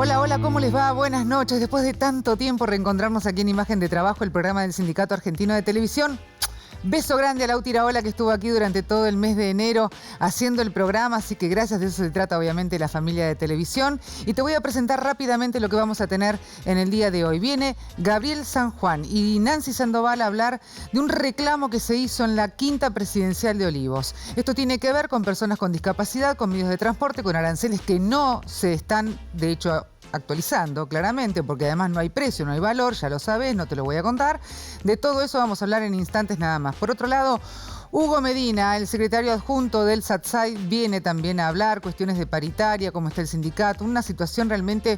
Hola, hola, ¿cómo les va? Buenas noches. Después de tanto tiempo reencontrarnos aquí en Imagen de Trabajo, el programa del Sindicato Argentino de Televisión. Beso grande a Lauti Iraola, que estuvo aquí durante todo el mes de enero haciendo el programa, así que gracias, de eso se trata obviamente la familia de televisión. Y te voy a presentar rápidamente lo que vamos a tener en el día de hoy. Viene Gabriel San Juan y Nancy Sandoval a hablar de un reclamo que se hizo en la Quinta Presidencial de Olivos. Esto tiene que ver con personas con discapacidad, con medios de transporte, con aranceles que no se están, de hecho, actualizando claramente, porque además no hay precio, no hay valor, ya lo sabes, no te lo voy a contar. De todo eso vamos a hablar en instantes nada más. Por otro lado, Hugo Medina, el secretario adjunto del SATSAI, viene también a hablar cuestiones de paritaria, cómo está el sindicato, una situación realmente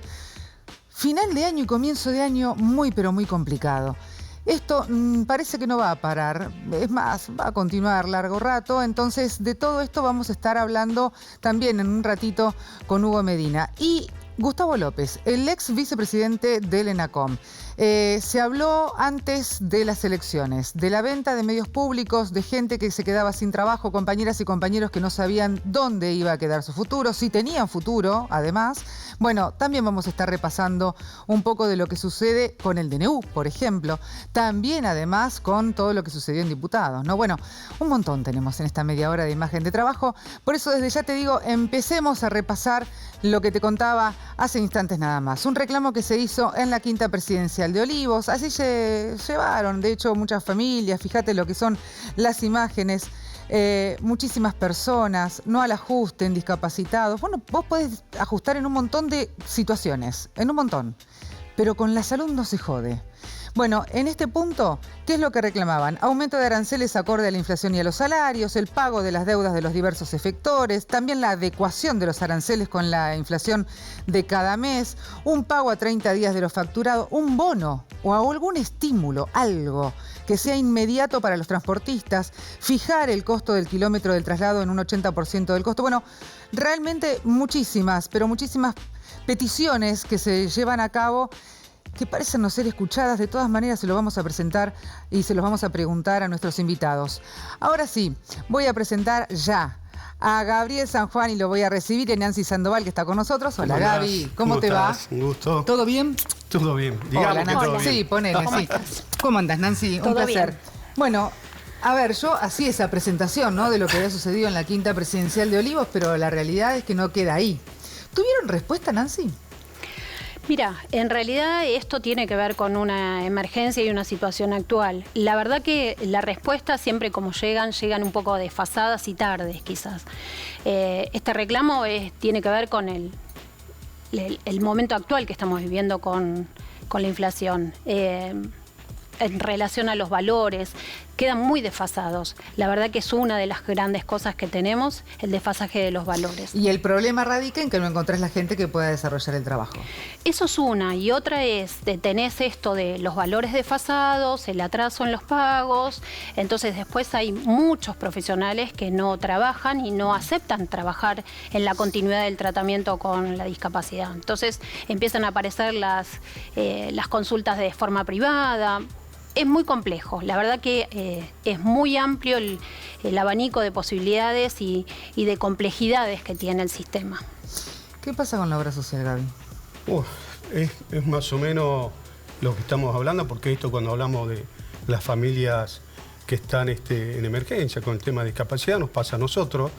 final de año y comienzo de año muy pero muy complicado. Esto parece que no va a parar, es más, va a continuar largo rato, entonces de todo esto vamos a estar hablando también en un ratito con Hugo Medina. Y Gustavo López, el ex vicepresidente del ENACOM. Se habló antes de las elecciones, de la venta de medios públicos, de gente que se quedaba sin trabajo, compañeras y compañeros que no sabían dónde iba a quedar su futuro, si tenían futuro, además. Bueno, también vamos a estar repasando un poco de lo que sucede con el DNU, por ejemplo. También, además, con todo lo que sucedió en diputados, ¿no? Bueno, un montón tenemos en esta media hora de Imagen de Trabajo. Por eso, desde ya te digo, empecemos a repasar lo que te contaba hace instantes nada más. Un reclamo que se hizo en la Quinta Presidencial de Olivos. Así se llevaron, de hecho, muchas familias. Fíjate lo que son las imágenes. Muchísimas personas, no al ajuste en discapacitados. Bueno, vos podés ajustar en un montón de situaciones, en un montón. Pero con la salud no se jode. Bueno, en este punto, ¿qué es lo que reclamaban? Aumento de aranceles acorde a la inflación y a los salarios, el pago de las deudas de los diversos efectores, también la adecuación de los aranceles con la inflación de cada mes, un pago a 30 días de lo facturado, un bono o algún estímulo, algo que sea inmediato para los transportistas, fijar el costo del kilómetro del traslado en un 80% del costo. Bueno, realmente muchísimas, pero muchísimas peticiones que se llevan a cabo que parecen no ser escuchadas. De todas maneras se lo vamos a presentar y se los vamos a preguntar a nuestros invitados. Ahora sí, voy a presentar ya a Gabriel San Juan y lo voy a recibir en Nancy Sandoval, que está con nosotros. Hola Gaby, ¿cómo te va? Un gusto. ¿Todo bien? Todo bien. Digamos hola, que Nancy. todo bien. Sí, ponele, sí. ¿Cómo andas, Nancy? Un placer. Bien. Bueno, a ver, yo hacía esa presentación, ¿no?, de lo que había sucedido en la Quinta Presidencial de Olivos, pero la realidad es que no queda ahí. ¿Tuvieron respuesta, Nancy? Mira, en realidad esto tiene que ver con una emergencia y una situación actual. La verdad que las respuestas siempre como llegan un poco desfasadas y tardes quizás. Este reclamo tiene que ver con el momento actual que estamos viviendo con la inflación. En relación a los valores, quedan muy desfasados. La verdad que es una de las grandes cosas que tenemos, el desfasaje de los valores. Y el problema radica en que no encontrás la gente que pueda desarrollar el trabajo. Eso es una. Y otra es, tenés esto de los valores desfasados, el atraso en los pagos. Entonces después hay muchos profesionales que no trabajan y no aceptan trabajar en la continuidad del tratamiento con la discapacidad. Entonces empiezan a aparecer las consultas de forma privada. Es muy complejo, la verdad que es muy amplio el abanico de posibilidades y de complejidades que tiene el sistema. ¿Qué pasa con la obra social, Gaby? Es más o menos lo que estamos hablando, porque esto cuando hablamos de las familias que están en emergencia con el tema de discapacidad nos pasa a nosotros.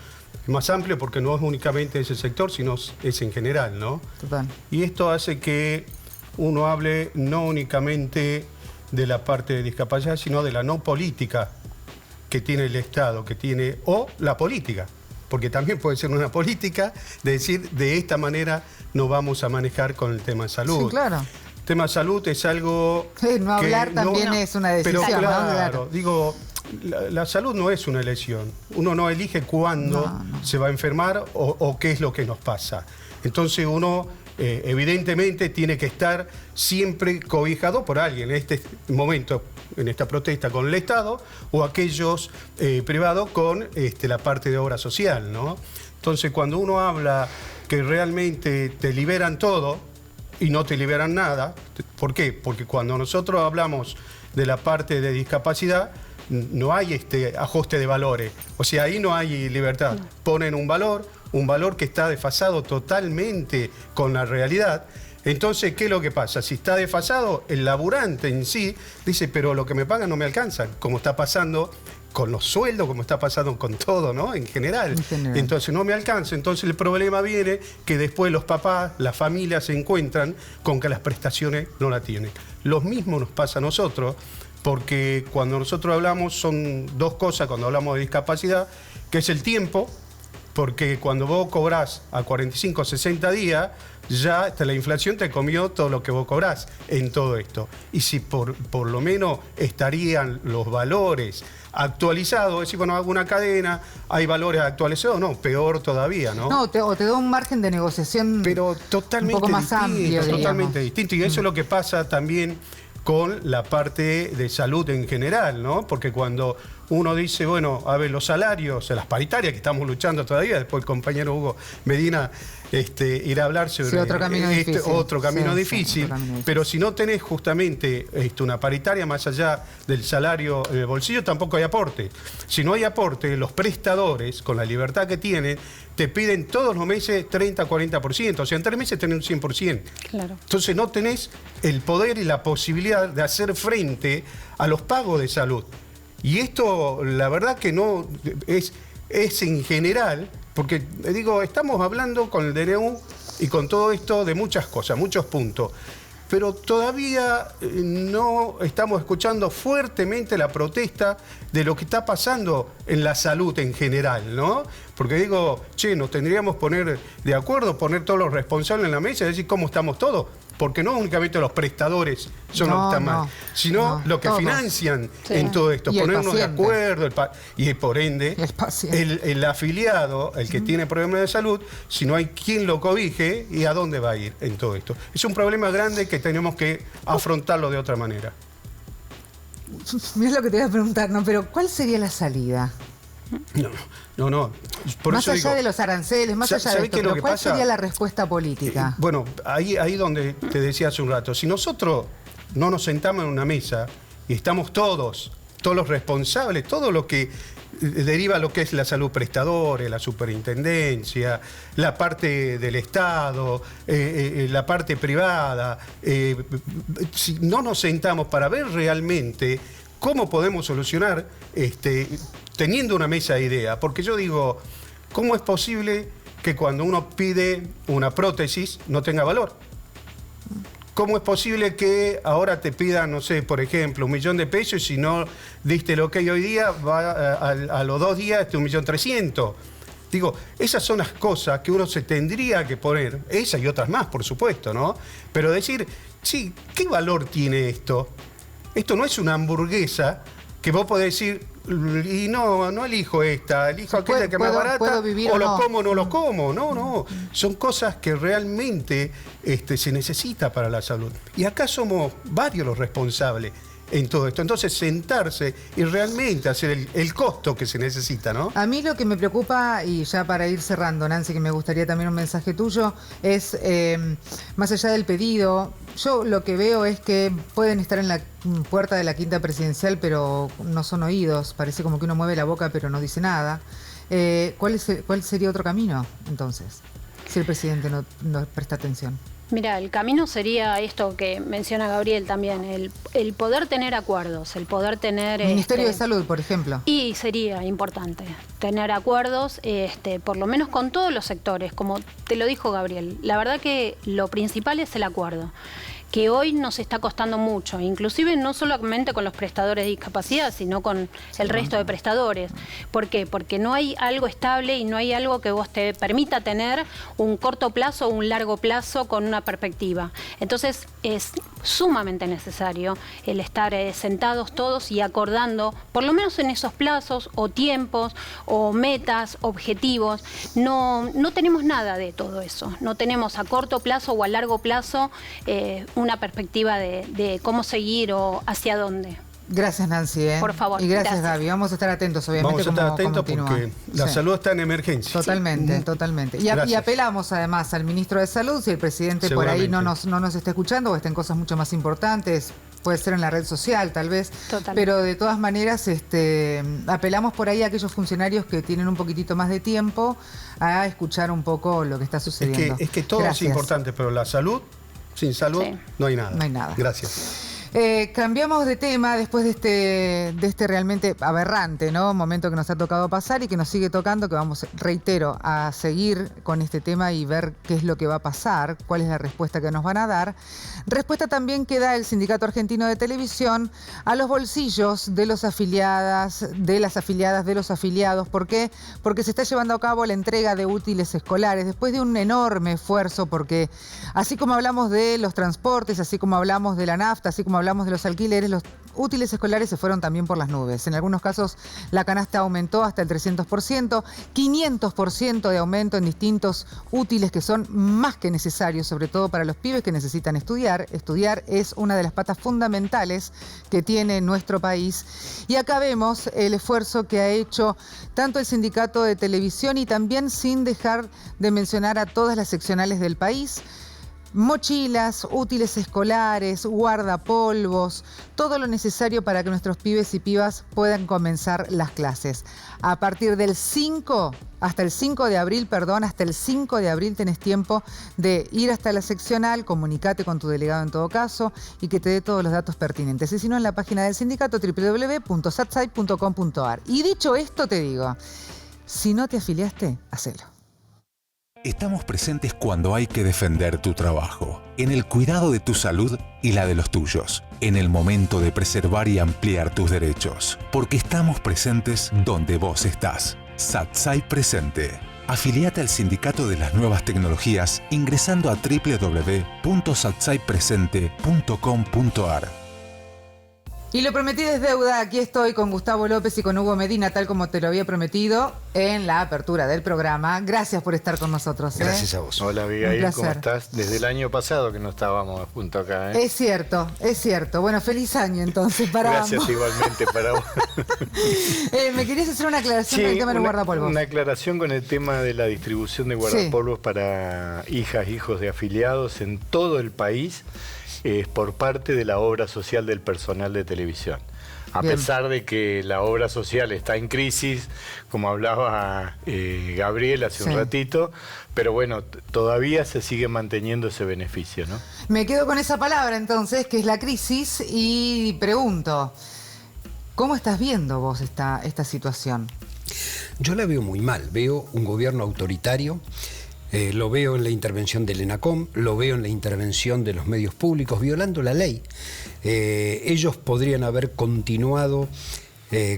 Es más amplio porque no es únicamente ese sector, sino es en general, ¿no? Total. Y esto hace que uno hable no únicamente de la parte de discapacidad, sino de la no política que tiene el Estado, o la política, porque también puede ser una política de decir, de esta manera no vamos a manejar con el tema de salud. Sí, claro. El tema de salud es algo no hablar que también es una decisión. Pero claro, ¿no? Claro. Digo, la salud no es una elección. Uno no elige cuándo se va a enfermar o qué es lo que nos pasa. Entonces uno evidentemente tiene que estar siempre cobijado por alguien. En este momento, en esta protesta con el Estado, o aquellos privados con la parte de obra social, ¿no? Entonces, cuando uno habla que realmente te liberan todo y no te liberan nada, ¿por qué? Porque cuando nosotros hablamos de la parte de discapacidad, no hay ajuste de valores. O sea, ahí no hay libertad. Ponen un valor que está desfasado totalmente con la realidad. Entonces, ¿qué es lo que pasa? Si está desfasado, el laburante en sí dice, pero lo que me pagan no me alcanza, como está pasando con los sueldos, como está pasando con todo, ¿no? En general. Entonces no me alcanza. Entonces el problema viene que después los papás, las familias se encuentran con que las prestaciones no la tienen. Lo mismo nos pasa a nosotros, porque cuando nosotros hablamos, son dos cosas cuando hablamos de discapacidad, que es el tiempo, porque cuando vos cobrás a 45, 60 días, ya hasta la inflación te comió todo lo que vos cobrás en todo esto. Y si por lo menos estarían los valores actualizados, es decir, bueno, hago una cadena, hay valores actualizados, no, peor todavía, ¿no? No, o te da un margen de negociación pero totalmente un poco más amplio, totalmente distinto. Y eso es lo que pasa también con la parte de salud en general, ¿no? Porque cuando uno dice, bueno, a ver, los salarios, las paritarias que estamos luchando todavía, después el compañero Hugo Medina irá a hablar sobre otro camino difícil. Otro camino difícil, pero si no tenés justamente una paritaria más allá del salario en el bolsillo, tampoco hay aporte. Si no hay aporte, los prestadores, con la libertad que tienen, te piden todos los meses 30, 40%, o sea, en 3 meses tenés un 100%. Claro. Entonces no tenés el poder y la posibilidad de hacer frente a los pagos de salud. Y esto, la verdad que no es en general, porque digo, estamos hablando con el DNU y con todo esto de muchas cosas, muchos puntos, pero todavía no estamos escuchando fuertemente la protesta de lo que está pasando en la salud en general, ¿no? Porque digo, che, nos tendríamos que poner de acuerdo, poner todos los responsables en la mesa y decir cómo estamos todos. Porque no únicamente los prestadores son los que están mal, sino los que financian en todo esto, ponernos de acuerdo, y por ende, el afiliado, el que tiene problemas de salud, si no hay quien lo cobije, ¿y a dónde va a ir en todo esto? Es un problema grande que tenemos que afrontarlo de otra manera. Mira lo que te voy a preguntar, ¿no? Pero ¿cuál sería la salida? No. Por más eso allá de los aranceles, más allá de esto, pero ¿cuál sería la respuesta política? Bueno, ahí donde te decía hace un rato, si nosotros no nos sentamos en una mesa y estamos todos los responsables, todo lo que deriva lo que es la salud prestadora, la superintendencia, la parte del Estado, la parte privada, si no nos sentamos para ver realmente cómo podemos solucionar teniendo una mesa de ideas, porque yo digo, ¿cómo es posible que cuando uno pide una prótesis no tenga valor? ¿Cómo es posible que ahora te pidan, no sé, por ejemplo, 1 millón de pesos y si no diste lo que hay hoy día, va a los 2 días 1.300.000? Digo, esas son las cosas que uno se tendría que poner, esas y otras más, por supuesto, ¿no? Pero decir, sí, ¿qué valor tiene esto? Esto no es una hamburguesa que vos podés decir, y no elijo esta, elijo aquella que es más barata, o lo como o no lo como. No. Son cosas que realmente se necesita para la salud. Y acá somos varios los responsables en todo esto. Entonces, sentarse y realmente hacer el costo que se necesita, ¿no? A mí lo que me preocupa, y ya para ir cerrando, Nancy, que me gustaría también un mensaje tuyo, es, más allá del pedido, yo lo que veo es que pueden estar en la puerta de la quinta presidencial, pero no son oídos. Parece como que uno mueve la boca, pero no dice nada. ¿Cuál sería otro camino, entonces, si el presidente no presta atención? Mira, el camino sería esto que menciona Gabriel también, el poder tener acuerdos, el poder tener... Ministerio de Salud, por ejemplo. Y sería importante tener acuerdos, por lo menos con todos los sectores, como te lo dijo Gabriel. La verdad que lo principal es el acuerdo, que hoy nos está costando mucho, inclusive no solamente con los prestadores de discapacidad, sino con el resto de prestadores. ¿Por qué? Porque no hay algo estable y no hay algo que vos te permita tener un corto plazo o un largo plazo con una perspectiva. Entonces es sumamente necesario el estar sentados todos y acordando, por lo menos en esos plazos o tiempos o metas, objetivos. No tenemos nada de todo eso. No tenemos a corto plazo o a largo plazo una perspectiva de cómo seguir o hacia dónde. Gracias, Nancy. Por favor. Y gracias, Gaby. Vamos a estar atentos, obviamente. Vamos a estar atentos porque la salud está en emergencia. Totalmente. Y apelamos además al ministro de Salud, si el presidente por ahí no nos está escuchando o está en cosas mucho más importantes, puede ser en la red social tal vez, pero de todas maneras apelamos por ahí a aquellos funcionarios que tienen un poquitito más de tiempo a escuchar un poco lo que está sucediendo. Es que todo es importante, pero la salud Sin salud Sí. no hay nada. No hay nada. Gracias. Cambiamos de tema después de este realmente aberrante, ¿no? Momento que nos ha tocado pasar y que nos sigue tocando, que vamos, reitero, a seguir con este tema y ver qué es lo que va a pasar, cuál es la respuesta que nos van a dar. Respuesta también que da el Sindicato Argentino de Televisión a los bolsillos de los afiliadas, de las afiliadas, de los afiliados. ¿Por qué? Porque se está llevando a cabo la entrega de útiles escolares después de un enorme esfuerzo, porque así como hablamos de los transportes, así como hablamos de la nafta, así como hablamos de los alquileres, los útiles escolares se fueron también por las nubes. En algunos casos la canasta aumentó hasta el 300%, 500% de aumento en distintos útiles que son más que necesarios, sobre todo para los pibes que necesitan estudiar. Estudiar es una de las patas fundamentales que tiene nuestro país. Y acá vemos el esfuerzo que ha hecho tanto el Sindicato de Televisión y también, sin dejar de mencionar, a todas las seccionales del país. Mochilas, útiles escolares, guardapolvos, todo lo necesario para que nuestros pibes y pibas puedan comenzar las clases. A partir del 5, hasta el 5 de abril, hasta el 5 de abril tenés tiempo de ir hasta la seccional, comunicate con tu delegado en todo caso y que te dé todos los datos pertinentes. Y si no, en la página del sindicato www.satsai.com.ar. Y dicho esto, te digo, si no te afiliaste, hacelo. Estamos presentes cuando hay que defender tu trabajo, en el cuidado de tu salud y la de los tuyos, en el momento de preservar y ampliar tus derechos, porque estamos presentes donde vos estás. Satsai Presente. Afiliate al Sindicato de las Nuevas Tecnologías ingresando a www.satsaipresente.com.ar. Y lo prometí es deuda, aquí estoy con Gustavo López y con Hugo Medina, tal como te lo había prometido en la apertura del programa. Gracias por estar con nosotros. Gracias a vos. Hola, Abigail, ¿cómo estás? Desde el año pasado que no estábamos juntos acá. Es cierto, es cierto. Bueno, feliz año entonces para Gracias ambos. Igualmente para vos. ¿Me querías hacer una aclaración con el tema de los guardapolvos? Una aclaración con el tema de la distribución de guardapolvos para hijas, hijos de afiliados en todo el país. Es por parte de la obra social del personal de televisión. A pesar de que la obra social está en crisis, como hablaba Gabriel hace un ratito, pero bueno, todavía se sigue manteniendo ese beneficio, ¿no? Me quedo con esa palabra entonces, que es la crisis, y pregunto, ¿cómo estás viendo vos esta situación? Yo la veo muy mal, veo un gobierno autoritario. Lo veo en la intervención del ENACOM, lo veo en la intervención de los medios públicos, violando la ley. Ellos podrían haber continuado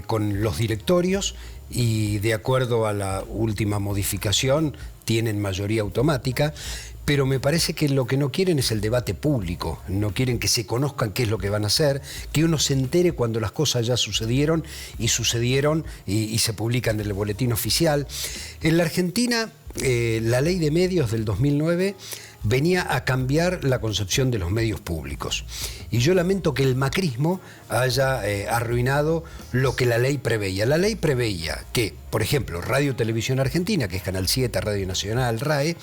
con los directorios y, de acuerdo a la última modificación, tienen mayoría automática. Pero me parece que lo que no quieren es el debate público, no quieren que se conozcan qué es lo que van a hacer, que uno se entere cuando las cosas ya sucedieron y se publican en el boletín oficial. En la Argentina, la ley de medios del 2009 venía a cambiar la concepción de los medios públicos. Y yo lamento que el macrismo haya arruinado lo que la ley preveía. La ley preveía que, por ejemplo, Radio Televisión Argentina, que es Canal 7, Radio Nacional, RAE,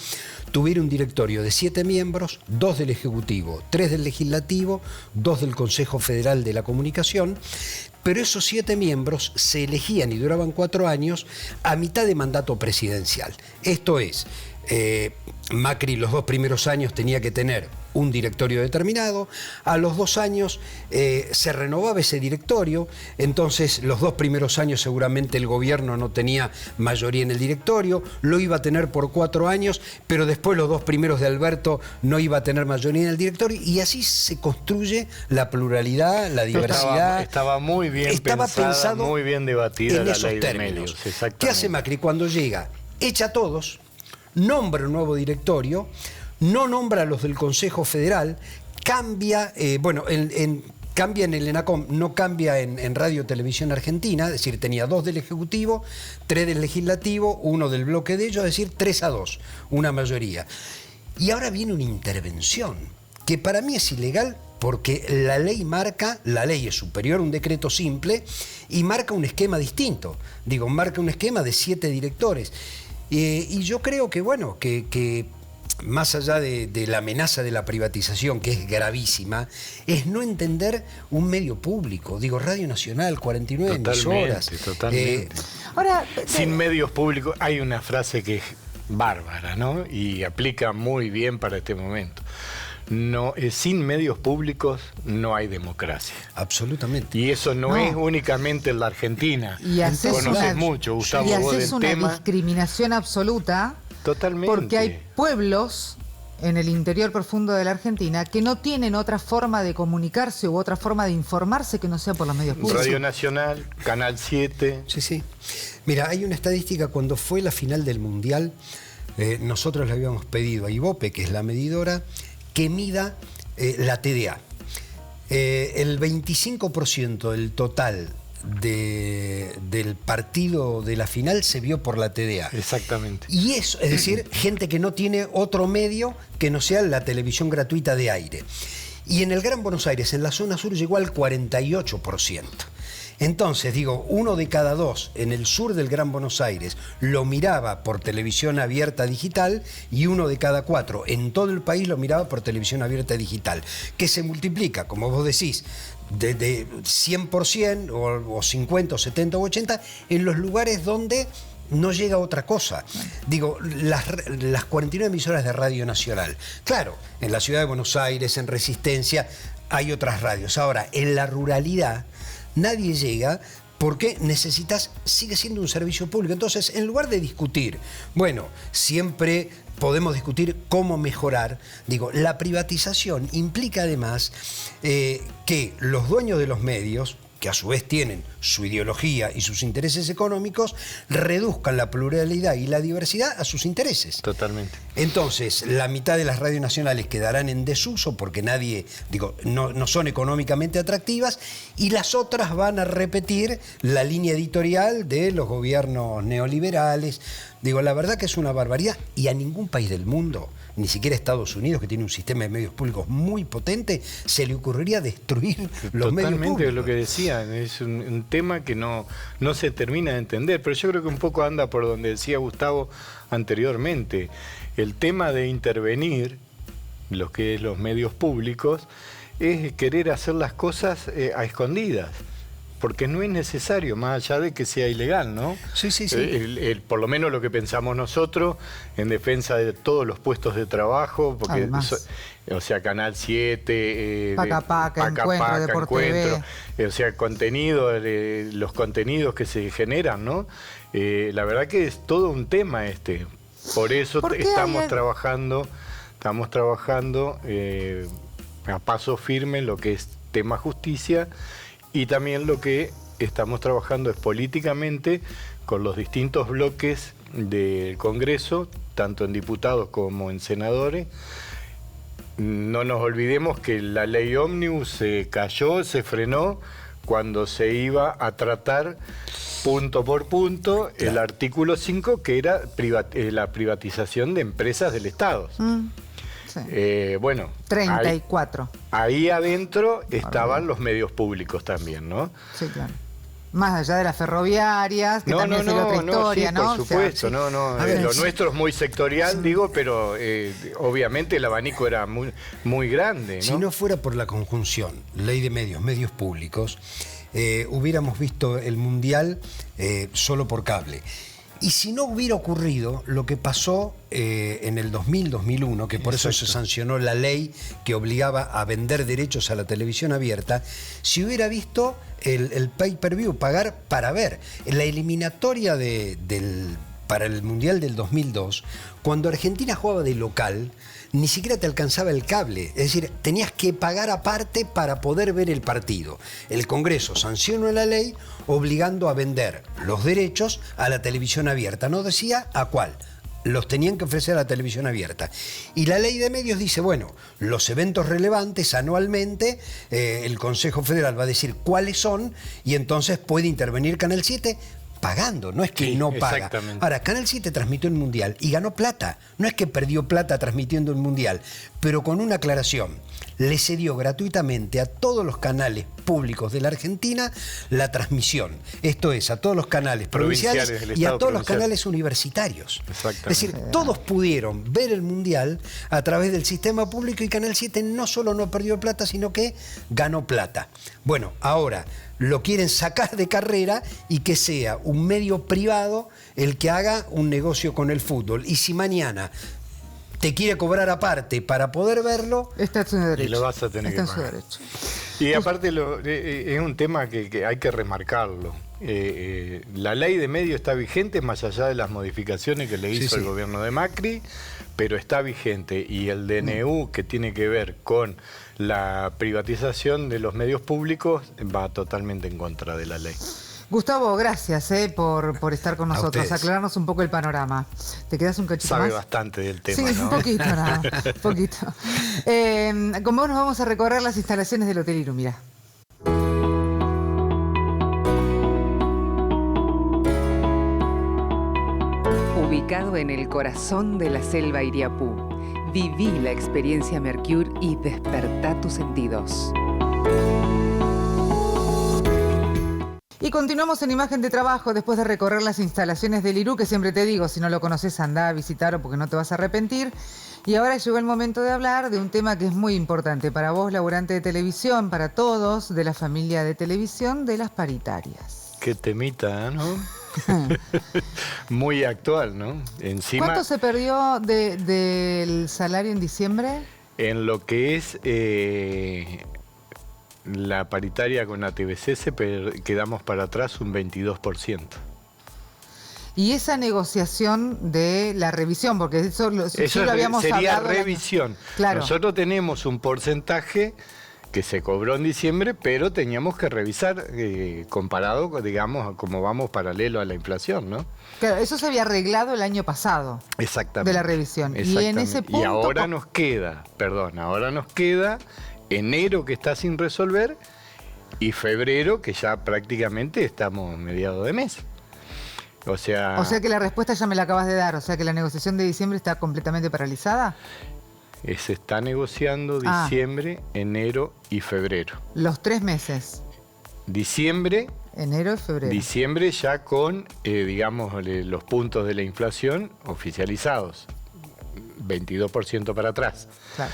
tuviera un directorio de 7 miembros, 2 del Ejecutivo, 3 del Legislativo, 2 del Consejo Federal de la Comunicación, pero esos 7 miembros se elegían y duraban 4 años a mitad de mandato presidencial. Esto es, Macri los 2 primeros años tenía que tener un directorio determinado, a los 2 años se renovaba ese directorio, entonces los 2 primeros años seguramente el gobierno no tenía mayoría en el directorio, lo iba a tener por 4 años, pero después los 2 primeros de Alberto no iba a tener mayoría en el directorio, y así se construye la pluralidad, la diversidad. Estaba muy bien pensado, muy bien debatida la ley de medios. ¿Qué hace Macri cuando llega? Echa a todos, nombra un nuevo directorio, no nombra a los del Consejo Federal, cambia, cambia en el ENACOM, no cambia en Radio Televisión Argentina, es decir, tenía 2 del Ejecutivo, 3 del Legislativo, 1 del bloque de ellos, es decir, 3-2, una mayoría. Y ahora viene una intervención, que para mí es ilegal, porque la ley es superior a un decreto simple, y marca un esquema distinto, marca un esquema de 7 directores. Y yo creo que, que más allá de la amenaza de la privatización, que es gravísima, es no entender un medio público. Radio Nacional, 49 emisoras. Totalmente. Ahora, sin medios públicos hay una frase que es bárbara, ¿no? Y aplica muy bien para este momento. no, sin medios públicos no hay democracia. Absolutamente. Y eso no es únicamente en la Argentina. Y conoces mucho, Gustavo, y vos haces del una tema. discriminación absoluta. Totalmente. Porque hay pueblos en el interior profundo de la Argentina que no tienen otra forma de comunicarse u otra forma de informarse que no sea por los medios públicos. Radio Nacional, Canal 7. Sí, sí. Mira, hay una estadística, cuando fue la final del Mundial, nosotros le habíamos pedido a IVOPE, que es la medidora, que mida la TDA. El 25% del total del partido de la final se vio por la TDA. Exactamente. Y eso, es decir, gente que no tiene otro medio que no sea la televisión gratuita de aire. Y en el Gran Buenos Aires, en la zona sur, llegó al 48%. Entonces, digo, 1 de cada 2 en el sur del Gran Buenos Aires lo miraba por televisión abierta digital y 1 de cada 4 en todo el país lo miraba por televisión abierta digital, que se multiplica, como vos decís, de 100% o 50 o 70 o 80 en los lugares donde no llega otra cosa. Digo, las 49 emisoras de Radio Nacional. Claro, en la ciudad de Buenos Aires, en Resistencia, hay otras radios. Ahora, en la ruralidad nadie llega porque sigue siendo un servicio público. Entonces, en lugar de discutir, bueno, siempre podemos discutir cómo mejorar, digo, la privatización implica además que los dueños de los medios, que a su vez tienen su ideología y sus intereses económicos, reduzcan la pluralidad y la diversidad a sus intereses. Totalmente. Entonces, la mitad de las radios nacionales quedarán en desuso porque no son económicamente atractivas, y las otras van a repetir la línea editorial de los gobiernos neoliberales. Digo, la verdad que es una barbaridad, y a ningún país del mundo, ni siquiera Estados Unidos, que tiene un sistema de medios públicos muy potente, se le ocurriría destruir los medios públicos. Totalmente, lo que decía, es un tema que no se termina de entender, pero yo creo que un poco anda por donde decía Gustavo anteriormente. El tema de intervenir, lo que es los medios públicos, es querer hacer las cosas a escondidas. Porque no es necesario, más allá de que sea ilegal, ¿no? Sí. Por lo menos lo que pensamos nosotros en defensa de todos los puestos de trabajo, porque o sea, Canal 7, Paca, Encuentro, o sea, los contenidos que se generan, ¿no? La verdad que es todo un tema este. Por eso estamos trabajando a paso firme en lo que es tema justicia. Y también lo que estamos trabajando es políticamente con los distintos bloques del Congreso, tanto en diputados como en senadores. No nos olvidemos que la ley ómnibus se cayó, se frenó cuando se iba a tratar punto por punto el artículo 5, que era la privatización de empresas del Estado. Sí. Bueno, 34. Ahí adentro estaban los medios públicos también, ¿no? Sí, claro. Más allá de las ferroviarias, que también sería otra historia, sí, ¿no? Por supuesto, lo nuestro es muy sectorial, digo, pero obviamente el abanico era muy grande, ¿no? Si no fuera por la conjunción, ley de medios públicos, hubiéramos visto el Mundial solo por cable. Y si no hubiera ocurrido lo que pasó en el 2000-2001, que por eso se sancionó la ley que obligaba a vender derechos a la televisión abierta, si hubiera visto el pay-per-view, pagar para ver. La eliminatoria para el Mundial del 2002, cuando Argentina jugaba de local, ni siquiera te alcanzaba el cable. Es decir, tenías que pagar aparte para poder ver el partido. El Congreso sancionó la ley obligando a vender los derechos a la televisión abierta. No decía a cuál. Los tenían que ofrecer a la televisión abierta. Y la ley de medios dice, bueno, los eventos relevantes anualmente, el Consejo Federal va a decir cuáles son, y entonces puede intervenir Canal 7 pagando, no es que no paga. Ahora, Canal 7 transmitió el Mundial y ganó plata. No es que perdió plata transmitiendo el Mundial, pero con una aclaración. Le cedió gratuitamente a todos los canales públicos de la Argentina la transmisión. Esto es, a todos los canales provinciales y a todos los canales universitarios. Es decir, todos pudieron ver el Mundial a través del sistema público, y Canal 7 no solo no perdió plata, sino que ganó plata. Bueno, ahora lo quieren sacar de carrera y que sea un medio privado el que haga un negocio con el fútbol. Y si mañana te quiere cobrar aparte para poder verlo, Está en su derecho. Y lo vas a tener Está que en su pagar. derecho. Y aparte es un tema que hay que remarcarlo. La ley de medios está vigente más allá de las modificaciones que le hizo el gobierno de Macri, pero está vigente. Y el DNU, que tiene que ver con la privatización de los medios públicos, va totalmente en contra de la ley. Gustavo, gracias por estar con nosotros, ustedes. aclararnos un poco el panorama. ¿Te quedas un cachito Sabe más? bastante del tema, Sí, ¿no? un poquito nada, un poquito. Con vos nos vamos a recorrer las instalaciones del Hotel Iru, mirá. Ubicado en el corazón de la selva Iriapú, viví la experiencia Mercure y despertá tus sentidos. Y continuamos en Imagen de Trabajo después de recorrer las instalaciones del Iru, que siempre te digo, si no lo conoces, andá a visitarlo porque no te vas a arrepentir. Y ahora llegó el momento de hablar de un tema que es muy importante para vos, laburante de televisión, para todos de la familia de televisión, de las paritarias. Qué temita, ¿no? Muy actual, ¿no? Encima, ¿Cuánto se perdió del salario en diciembre? en lo que es la paritaria con ATBC quedamos para atrás un 22%. Y esa negociación de la revisión, porque eso lo habíamos sería hablado. revisión. Claro. Nosotros tenemos un porcentaje que se cobró en diciembre, pero teníamos que revisar comparado, digamos, a cómo vamos paralelo a la inflación, ¿no? Claro, eso se había arreglado el año pasado. Exactamente. De la revisión. Y en Exactamente. ese punto... Y ahora nos queda enero, que está sin resolver, y febrero, que ya prácticamente estamos mediados de mes. O sea que la respuesta ya me la acabas de dar. O sea que la negociación de diciembre está completamente paralizada. se está negociando diciembre, enero y febrero. Los 3 meses. Diciembre Enero y febrero. Diciembre ya con, digamos, los puntos de la inflación oficializados, 22% para atrás. Claro.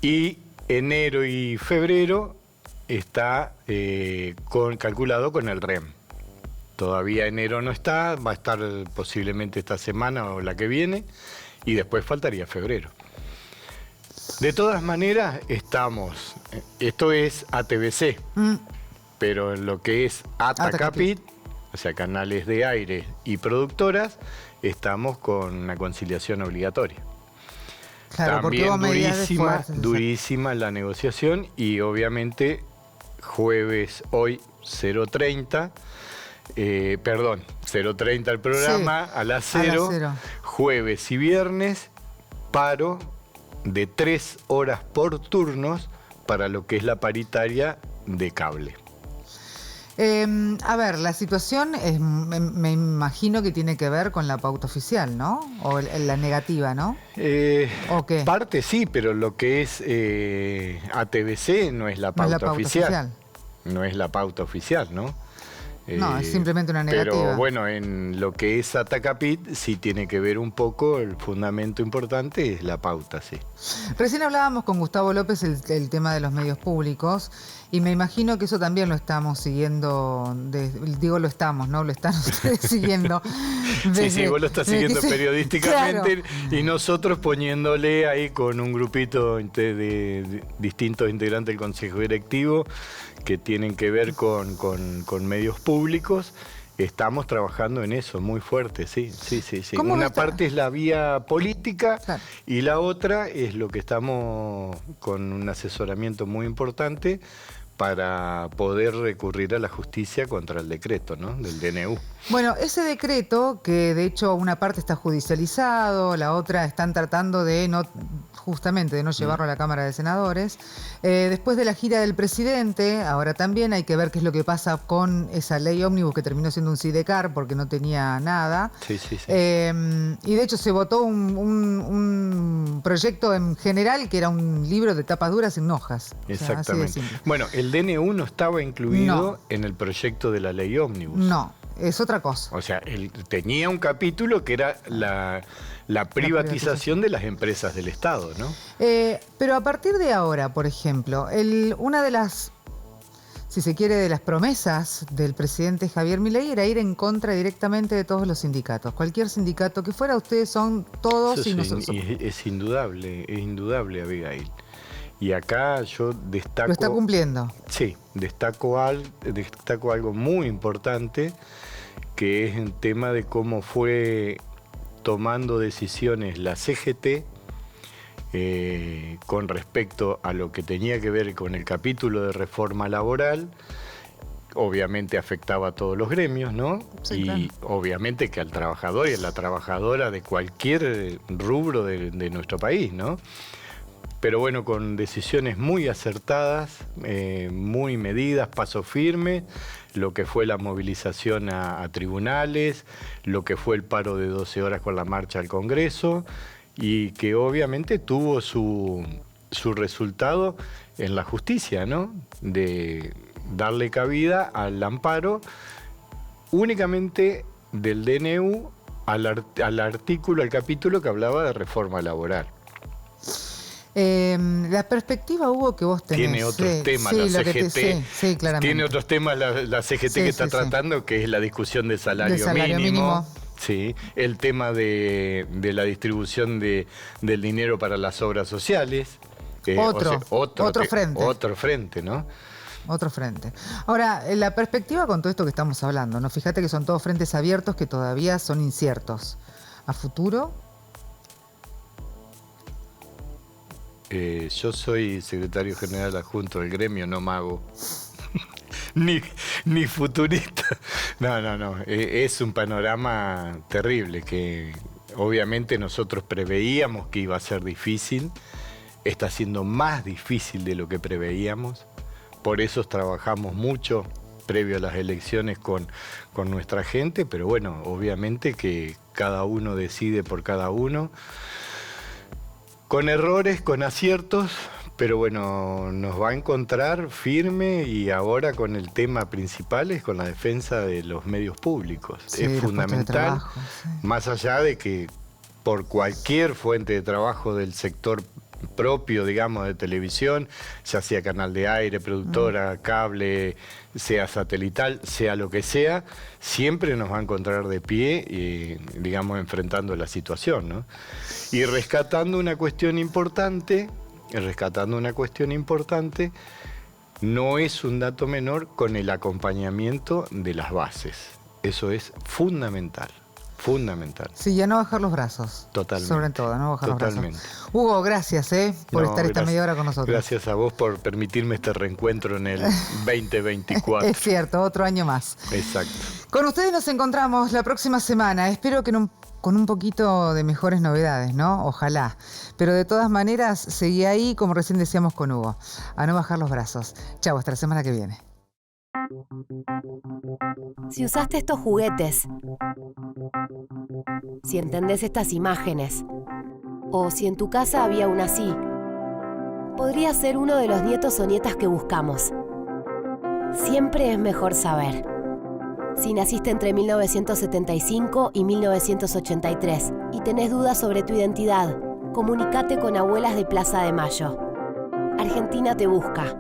Y enero y febrero está calculado con el REM. Todavía enero no está, va a estar posiblemente esta semana o la que viene, y después faltaría febrero. De todas maneras, esto es ATBC. Pero en lo que es ATACAPIT, o sea, canales de aire y productoras, estamos con una conciliación obligatoria. Claro, porque hubo También medidas de fuerza, durísima la negociación, y obviamente jueves hoy 0:30 el programa, Sí, a las 0, jueves y viernes, paro de 3 horas por turnos para lo que es la paritaria de cable. A ver, la situación me imagino que tiene que ver con la pauta oficial, ¿no? O la negativa, ¿no? ¿O qué? Parte sí, pero lo que es ATBC no es la pauta, oficial. No es la pauta oficial, ¿no? No, es simplemente una negativa. Pero bueno, en lo que es ATACAPIT sí tiene que ver un poco, el fundamento importante es la pauta, sí. Recién hablábamos con Gustavo López el tema de los medios públicos, y me imagino que eso también lo estamos siguiendo, lo están ustedes siguiendo. Sí, vos lo estás siguiendo periodísticamente, claro. Y nosotros poniéndole ahí con un grupito de distintos integrantes del Consejo Directivo que tienen que ver con medios públicos. Estamos trabajando en eso muy fuerte, sí. Una parte es la vía política, claro, y la otra es lo que estamos con un asesoramiento muy importante para poder recurrir a la justicia contra el decreto, ¿no?, del DNU. Bueno, ese decreto, que de hecho una parte está judicializado, la otra están tratando de no llevarlo a la Cámara de Senadores. Después de la gira del presidente, ahora también hay que ver qué es lo que pasa con esa ley ómnibus que terminó siendo un sidecar porque no tenía nada. Sí. Y de hecho se votó un proyecto en general que era un libro de tapas duras sin hojas. Exactamente. O sea, así de simple. Bueno, el DNU no estaba incluido en el proyecto de la ley ómnibus. No, es otra cosa. O sea, él tenía un capítulo que era la privatización de las empresas del Estado, ¿no? Pero a partir de ahora, por ejemplo, una de las si se quiere, de las promesas del presidente Javier Milei era ir en contra directamente de todos los sindicatos. Cualquier sindicato que fuera, ustedes son todos Eso y nosotros somos. es indudable, Abigail. Y acá yo destaco... Lo está cumpliendo. Sí, destaco algo muy importante, que es el tema de cómo fue tomando decisiones la CGT con respecto a lo que tenía que ver con el capítulo de reforma laboral. Obviamente afectaba a todos los gremios, ¿no? Sí, y claro. obviamente que al trabajador y a la trabajadora de cualquier rubro de nuestro país, ¿no? Pero bueno, con decisiones muy acertadas, muy medidas, paso firme, lo que fue la movilización a tribunales, lo que fue el paro de 12 horas con la marcha al Congreso, y que obviamente tuvo su resultado en la justicia, ¿no? De darle cabida al amparo únicamente del DNU al capítulo que hablaba de reforma laboral. La perspectiva, Hugo, que vos tenés. Tiene otros temas la CGT. Sí, claramente. Tiene otros temas la CGT que está tratando, que es la discusión del salario mínimo. Sí, el tema de la distribución del dinero para las obras sociales. Otro frente. Otro frente, ¿no? Otro frente. Ahora, la perspectiva con todo esto que estamos hablando, ¿no? Fíjate que son todos frentes abiertos que todavía son inciertos. ¿A futuro? Yo soy secretario general adjunto del gremio, no mago. ni futurista. No. Es un panorama terrible que obviamente nosotros preveíamos que iba a ser difícil. Está siendo más difícil de lo que preveíamos. Por eso trabajamos mucho previo a las elecciones con nuestra gente, pero bueno, obviamente que cada uno decide por cada uno. Con errores, con aciertos, pero bueno, nos va a encontrar firme, y ahora con el tema principal es con la defensa de los medios públicos. Sí, es fundamental, trabajo, sí. Más allá de que por cualquier fuente de trabajo del sector propio, digamos, de televisión, ya sea canal de aire, productora, cable, sea satelital, sea lo que sea, siempre nos va a encontrar de pie, digamos, enfrentando la situación, ¿no? Y rescatando una cuestión importante, no es un dato menor, con el acompañamiento de las bases. Eso es fundamental. Sí, ya no bajar los brazos. Totalmente. Sobre todo, no bajar Totalmente. los brazos. Hugo, gracias por estar esta media hora con nosotros. Gracias a vos por permitirme este reencuentro en el 2024. Es cierto, otro año más. Exacto. Con ustedes nos encontramos la próxima semana. Espero que con un poquito de mejores novedades, ¿no? Ojalá. Pero de todas maneras, seguí ahí, como recién decíamos con Hugo. A no bajar los brazos. Chau, hasta la semana que viene. Si usaste estos juguetes, si entendés estas imágenes, o si en tu casa había una así, podría ser uno de los nietos o nietas que buscamos. Siempre es mejor saber. Si naciste entre 1975 y 1983 y tenés dudas sobre tu identidad, comunícate con Abuelas de Plaza de Mayo. Argentina te busca.